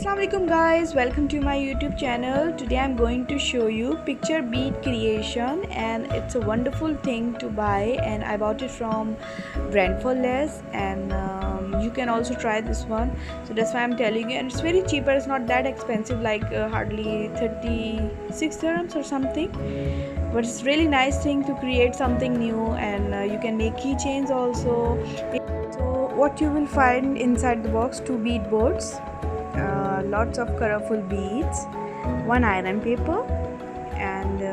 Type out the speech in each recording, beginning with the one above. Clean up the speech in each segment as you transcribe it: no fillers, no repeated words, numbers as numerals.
Assalamualaikum guys, welcome to my YouTube channel. Today I'm going to show you picture bead creation, and it's a wonderful thing to buy, and I bought it from Brand for Less, and you can also try this one. So that's why I'm telling you, and it's very cheaper. It's not that expensive, like hardly 36 dirhams or something, but it's really nice thing to create something new, and you can make keychains also. So what you will find inside the box: 2 bead boards, lots of colorful beads, 1 iron paper, and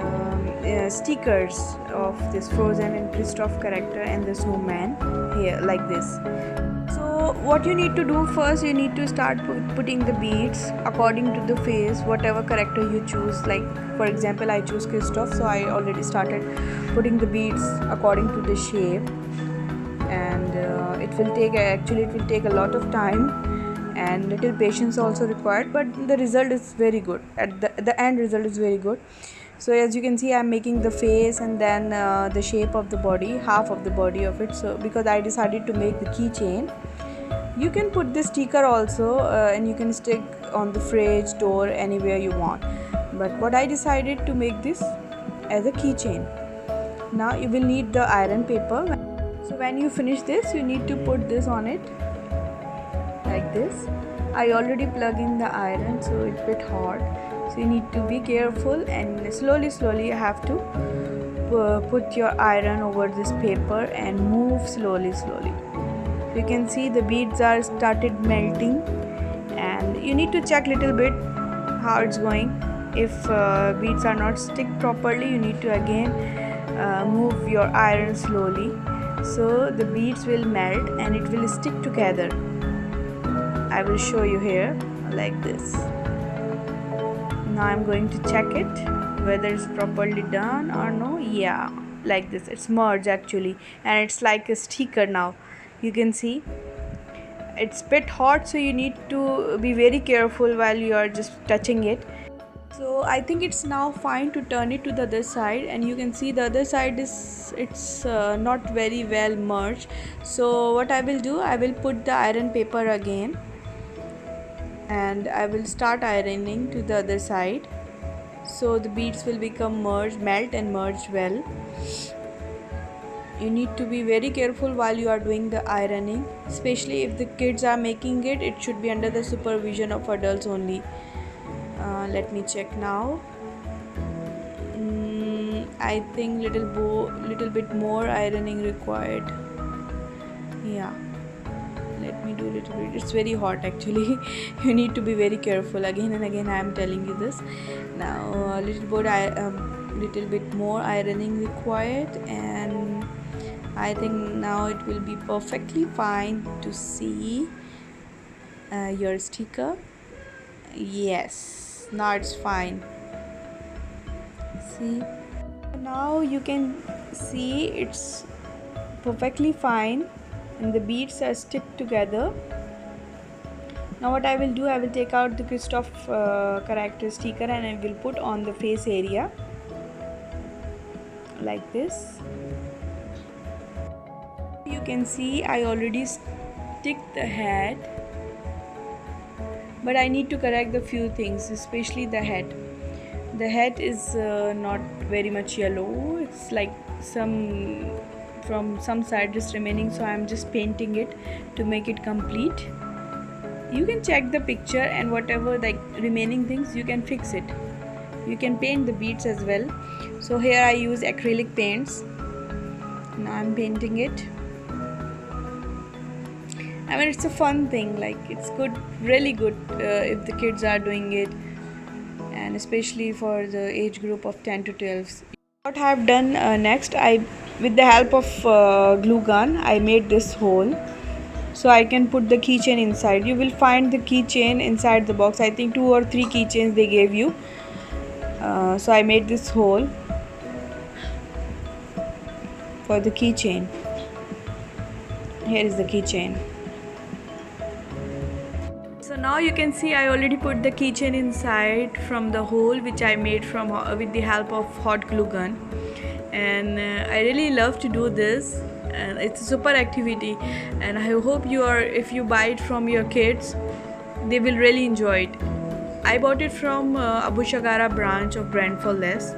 stickers of this Frozen and Kristoff character and the snowman here like this. So what you need to do first, you need to start putting the beads according to the face, whatever character you choose. Like for example, I choose Kristoff, so I already started putting the beads according to the shape, and it will take a lot of time and little patience also required, but the result is very good. At the end result is very good. So as you can see, I'm making the face and then the shape of the body, half of the body of it. So because I decided to make the keychain, you can put the sticker also, and you can stick on the fridge, door, anywhere you want, but what I decided to make this as a keychain. Now you will need the iron paper. So when you finish this, you need to put this on it like this. I already plug in the iron, so it's a bit hot, so you need to be careful, and slowly you have to put your iron over this paper and move slowly. You can see the beads are started melting, and you need to check little bit how it's going. If beads are not stick properly, you need to again move your iron slowly, so the beads will melt and it will stick together. I will show you here like this. Now I'm going to check it whether it's properly done or no. Yeah, like this, it's merged actually, and it's like a sticker. Now you can see it's a bit hot, so you need to be very careful while you are just touching it. So I think it's now fine to turn it to the other side, and you can see the other side is not very well merged. So what I will do, I will put the iron paper again, and I will start ironing to the other side, so the beads will become melt and merge well. You need to be very careful while you are doing the ironing, especially if the kids are making it. It should be under the supervision of adults only. Let me check now. I think little bit more ironing required. Yeah, let me do a little bit. It's very hot actually. You need to be very careful. Again and again I am telling you this. Now little bit more ironing required, and I think now it will be perfectly fine to see your sticker. Yes, now it's fine. See, now you can see it's perfectly fine, and the beads are stick together. Now what I will do, I will take out the Kristoff character sticker, and I will put on the face area like this. You can see I already stick the head, but I need to correct the few things, especially the head. The head is not very much yellow. It's like from some side is remaining, so I'm just painting it to make it complete. You can check the picture, and whatever like remaining things you can fix it. You can paint the beads as well. So here I use acrylic paints. Now I'm painting it. I mean, it's a fun thing, like it's good, really good if the kids are doing it, and especially for the age group of 10 to 12. What I have done next, with the help of glue gun, I made this hole so I can put the keychain inside. You will find the keychain inside the box. I think 2 or 3 keychains they gave you. So I made this hole for the keychain. Here is the keychain. So now you can see I already put the keychain inside from the hole which I made from with the help of hot glue gun, and I really love to do this, and it's a super activity, and I hope if you buy it from your kids, they will really enjoy it. I bought it from Abu Shagara branch of Brand for Less.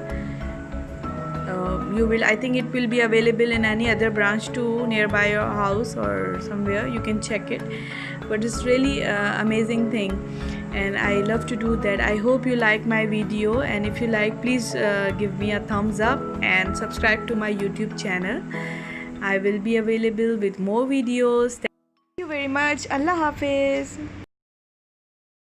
I think it will be available in any other branch too nearby your house or somewhere. You can check it, but it's really amazing thing, and I love to do that. I hope you like my video, and if you like, please give me a thumbs up and subscribe to my YouTube channel. I will be available with more videos. Thank you very much. Allah Hafiz.